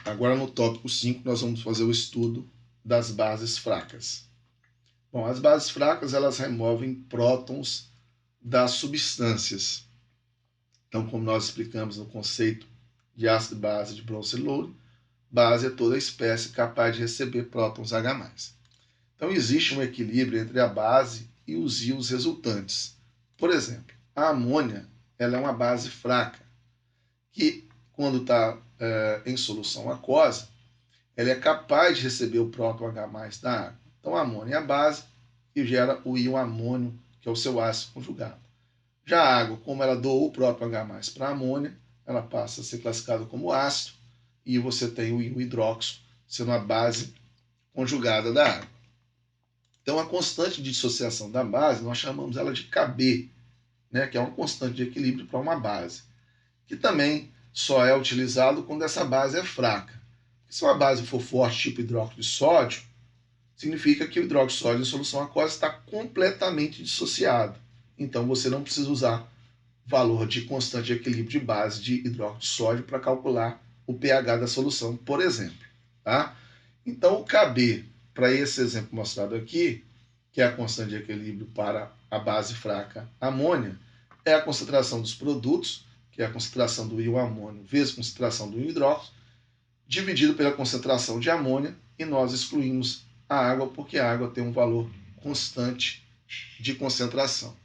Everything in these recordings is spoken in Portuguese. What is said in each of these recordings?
Agora no tópico 5 nós vamos fazer o estudo das bases fracas. Bom, as bases fracas elas removem prótons das substâncias. Então, como nós explicamos no conceito de ácido base de Bronsted-Lowry, base é toda espécie capaz de receber prótons H+. Então, existe um equilíbrio entre a base e os íons resultantes. Por exemplo, a amônia ela é uma base fraca, que quando está em solução aquosa, ela é capaz de receber o próton H+ da água. Então, a amônia é a base e gera o íon amônio, que é o seu ácido conjugado. Já a água, como ela doou o próton H+ para a amônia, ela passa a ser classificada como ácido e você tem o íon hidróxido sendo a base conjugada da água. Então, a constante de dissociação da base, nós chamamos ela de Kb, né, que é uma constante de equilíbrio para uma base, que também só é utilizado quando essa base é fraca. Se uma base for forte, tipo hidróxido de sódio, significa que o hidróxido de sódio em solução aquosa está completamente dissociado. Então, você não precisa usar valor de constante de equilíbrio de base de hidróxido de sódio para calcular o pH da solução, por exemplo. Tá? Então, o Kb, para esse exemplo mostrado aqui, que é a constante de equilíbrio para a base fraca amônia, é a concentração dos produtos, que é a concentração do íon amônio vezes a concentração do íon hidróxido, dividido pela concentração de amônia, e nós excluímos a água, porque a água tem um valor constante de concentração.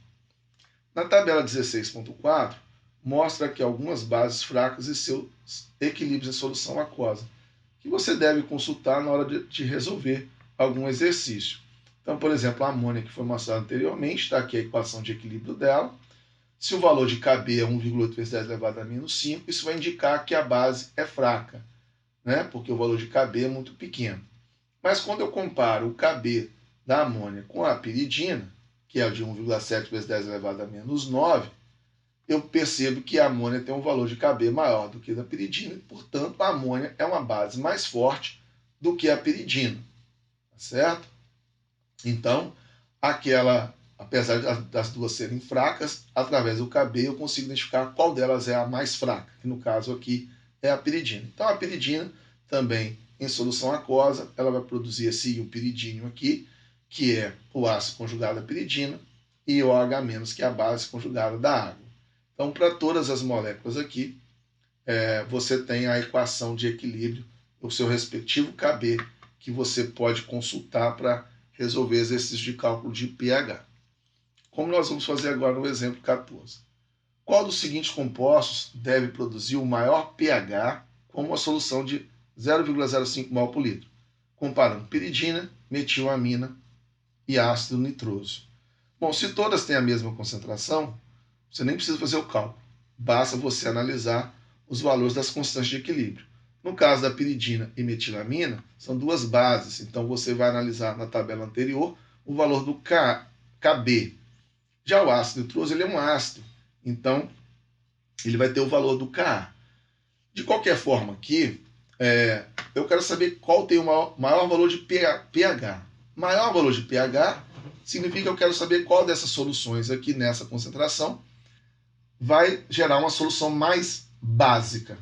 Na tabela 16.4, mostra aqui algumas bases fracas e seus equilíbrios em solução aquosa, que você deve consultar na hora de resolver algum exercício. Então, por exemplo, a amônia que foi mostrada anteriormente, está aqui a equação de equilíbrio dela. Se o valor de Kb é 1,8 vezes 10 elevado a menos 5, isso vai indicar que a base é fraca, né? Porque o valor de Kb é muito pequeno. Mas quando eu comparo o Kb da amônia com a piridina, que é de 1,7 vezes 10 elevado a menos 9, eu percebo que a amônia tem um valor de Kb maior do que a da piridina, e, portanto, a amônia é uma base mais forte do que a piridina, tá certo? Então, apesar das duas serem fracas, através do Kb eu consigo identificar qual delas é a mais fraca, que no caso aqui é a piridina. Então, a piridina também em solução aquosa, ela vai produzir esse íon piridínio aqui, que é o ácido conjugado da piridina, e o OH-, que é a base conjugada da água. Então, para todas as moléculas aqui, você tem a equação de equilíbrio, o seu respectivo Kb, que você pode consultar para resolver exercícios de cálculo de pH. Como nós vamos fazer agora no exemplo 14. Qual dos seguintes compostos deve produzir o maior pH com uma solução de 0,05 mol por litro, comparando piridina, metilamina e ácido nitroso? Bom, se todas têm a mesma concentração, você nem precisa fazer o cálculo. Basta você analisar os valores das constantes de equilíbrio. No caso da piridina e metilamina, são duas bases, então você vai analisar na tabela anterior o valor do Kb. Já o ácido nitroso ele é um ácido, então ele vai ter o valor do Ka. De qualquer forma aqui, eu quero saber qual tem o maior valor de pH. Maior valor de pH significa que eu quero saber qual dessas soluções aqui nessa concentração vai gerar uma solução mais básica.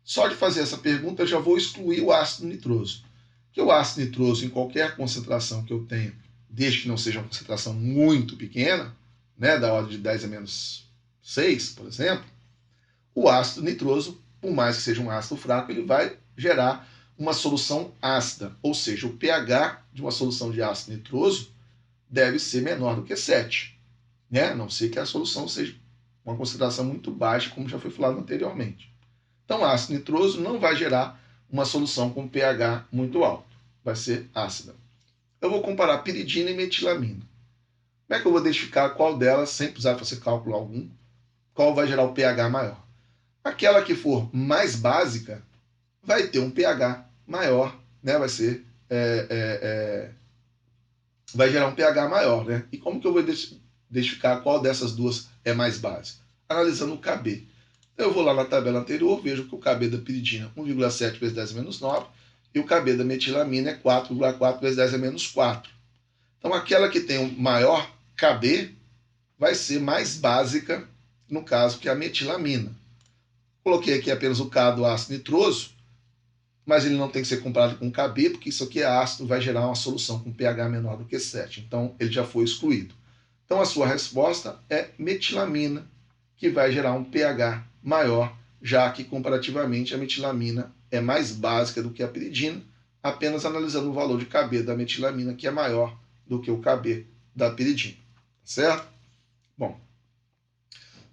Só de fazer essa pergunta eu já vou excluir o ácido nitroso. Porque o ácido nitroso, em qualquer concentração que eu tenha, desde que não seja uma concentração muito pequena, né, da ordem de 10 a menos 6, por exemplo, o ácido nitroso, por mais que seja um ácido fraco, ele vai gerar uma solução ácida. Ou seja, o pH de uma solução de ácido nitroso deve ser menor do que 7. Né? A não ser que a solução seja uma concentração muito baixa, como já foi falado anteriormente. Então, ácido nitroso não vai gerar uma solução com pH muito alto. Vai ser ácida. Eu vou comparar piridina e metilamina. Como é que eu vou identificar qual delas, sem precisar fazer cálculo algum, qual vai gerar o pH maior? Aquela que for mais básica vai ter um pH maior, né? Vai gerar um pH maior, né? E como que eu vou identificar qual dessas duas é mais básica? Analisando o Kb. Eu vou lá na tabela anterior, vejo que o Kb da piridina é 1,7 vezes 10 a menos 9 e o Kb da metilamina é 4,4 vezes 10 a menos 4. Então, aquela que tem o maior Kb vai ser mais básica, no caso, que a metilamina. Coloquei aqui apenas o K do ácido nitroso, mas ele não tem que ser comparado com Kb, porque isso aqui é ácido, vai gerar uma solução com pH menor do que 7. Então, ele já foi excluído. Então, a sua resposta é metilamina, que vai gerar um pH maior, já que, comparativamente, a metilamina é mais básica do que a piridina, apenas analisando o valor de Kb da metilamina, que é maior do que o Kb da piridina. Certo? Bom,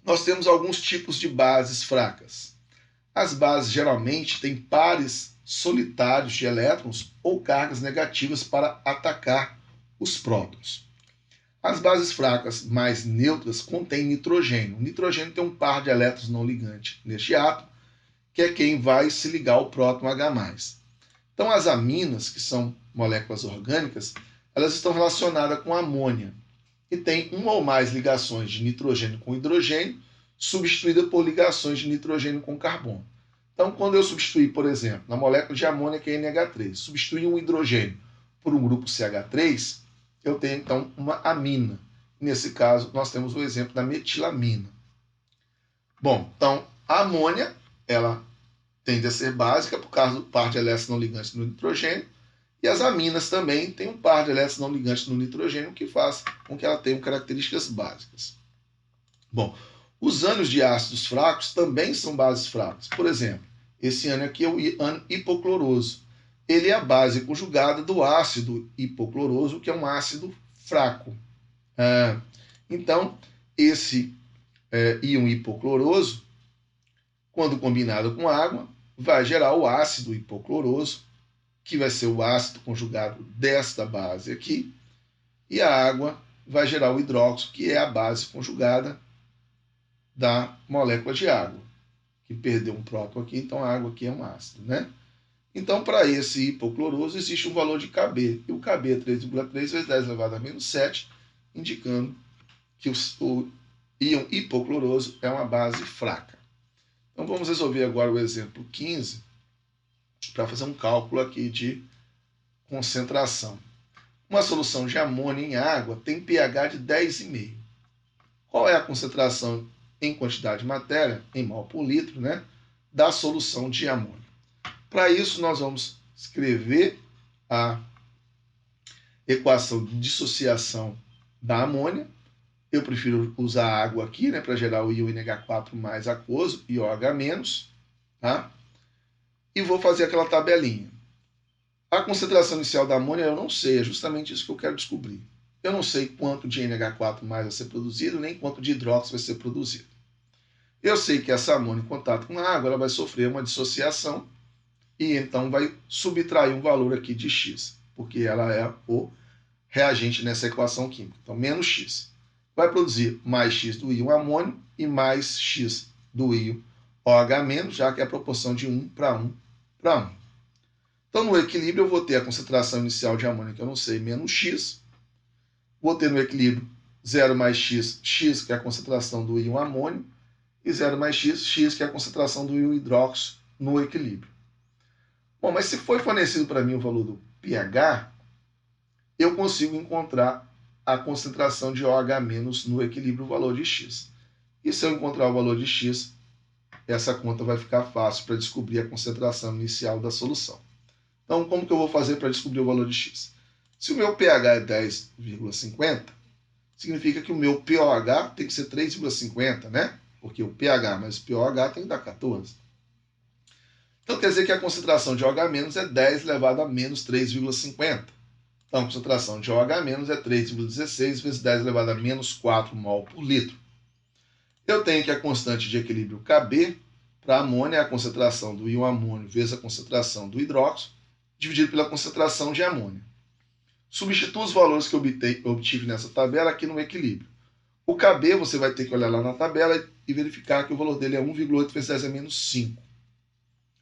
nós temos alguns tipos de bases fracas. As bases geralmente têm pares solitários de elétrons ou cargas negativas para atacar os prótons. As bases fracas mais neutras contêm nitrogênio. O nitrogênio tem um par de elétrons não ligantes neste átomo, que é quem vai se ligar ao próton H+. Então, as aminas, que são moléculas orgânicas, elas estão relacionadas com amônia e têm uma ou mais ligações de nitrogênio com hidrogênio, substituída por ligações de nitrogênio com carbono. Então, quando eu substituir, por exemplo, na molécula de amônia, que é NH3, substituir um hidrogênio por um grupo CH3, eu tenho, então, uma amina. Nesse caso, nós temos o exemplo da metilamina. Bom, então, a amônia, ela tende a ser básica por causa do par de elétrons não ligantes no nitrogênio, e as aminas também têm um par de elétrons não ligantes no nitrogênio, que faz com que ela tenha características básicas. Bom, os ânions de ácidos fracos também são bases fracas. Por exemplo, esse ânion aqui é o ânion hipocloroso. Ele é a base conjugada do ácido hipocloroso, que é um ácido fraco. Então, esse íon hipocloroso, quando combinado com água, vai gerar o ácido hipocloroso, que vai ser o ácido conjugado desta base aqui, e a água vai gerar o hidróxido, que é a base conjugada da molécula de água, que perdeu um próton aqui, então a água aqui é um ácido, né? Então, para esse hipocloroso, existe um valor de Kb, e o Kb é 3,3 vezes 10 elevado a menos 7, indicando que o íon hipocloroso é uma base fraca. Então, vamos resolver agora o exemplo 15, para fazer um cálculo aqui de concentração. Uma solução de amônia em água tem pH de 10,5. Qual é a concentração em quantidade de matéria, em mol por litro, né, da solução de amônia? Para isso, nós vamos escrever a equação de dissociação da amônia. Eu prefiro usar água aqui, né, para gerar o íon NH4 mais aquoso e OH-, tá? E vou fazer aquela tabelinha. A concentração inicial da amônia eu não sei, é justamente isso que eu quero descobrir. Eu não sei quanto de NH4 mais vai ser produzido, nem quanto de hidróxido vai ser produzido. Eu sei que essa amônia em contato com a água, ela vai sofrer uma dissociação e então vai subtrair um valor aqui de X, porque ela é o reagente nessa equação química. Então, menos X. Vai produzir mais X do íon amônio e mais X do íon OH-, já que é a proporção de 1 para 1 para 1. Então, no equilíbrio, eu vou ter a concentração inicial de amônia, que eu não sei, menos X. Vou ter no equilíbrio 0 mais X, X, que é a concentração do íon amônio, e 0 mais X, X, que é a concentração do íon hidróxido no equilíbrio. Bom, mas se foi fornecido para mim o valor do pH, eu consigo encontrar a concentração de OH- no equilíbrio, o valor de X. E se eu encontrar o valor de X, essa conta vai ficar fácil para descobrir a concentração inicial da solução. Então, como que eu vou fazer para descobrir o valor de X? Se o meu pH é 10,50, significa que o meu pOH tem que ser 3,50, né? Porque o pH mais o pOH tem que dar 14. Então, quer dizer que a concentração de OH- é 10 elevado a menos 3,50. Então, a concentração de OH- é 3,16 vezes 10 elevado a menos 4 mol por litro. Eu tenho que a constante de equilíbrio Kb para amônia é a concentração do íon amônio vezes a concentração do hidróxido, dividido pela concentração de amônia. Substitua os valores que eu obtive nessa tabela aqui no equilíbrio. O Kb, você vai ter que olhar lá na tabela e verificar que o valor dele é 1,8 vezes 10 a menos 5.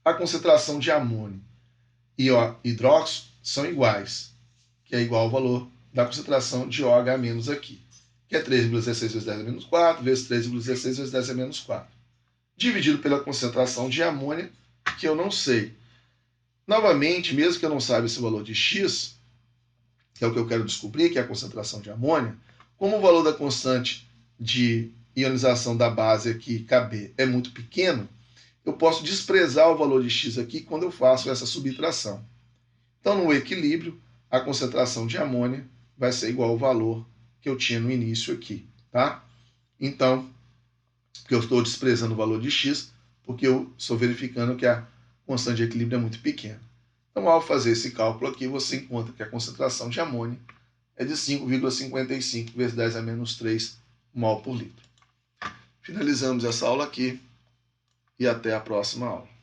A concentração de amônio e hidróxido são iguais, que é igual ao valor da concentração de OH- aqui, que é 3,16 vezes 10 a menos 4, vezes 3,16 vezes 10 a menos 4, dividido pela concentração de amônia, que eu não sei. Novamente, mesmo que eu não saiba esse valor de X, que é o que eu quero descobrir, que é a concentração de amônia, como o valor da constante de ionização da base aqui, Kb, é muito pequeno, eu posso desprezar o valor de x aqui quando eu faço essa subtração. Então, no equilíbrio, a concentração de amônia vai ser igual ao valor que eu tinha no início aqui, tá? Então, porque eu estou desprezando o valor de x, porque eu estou verificando que a constante de equilíbrio é muito pequena. Então, ao fazer esse cálculo aqui, você encontra que a concentração de amônia é de 5,55 vezes 10 a menos 3 mol por litro. Finalizamos essa aula aqui e até a próxima aula.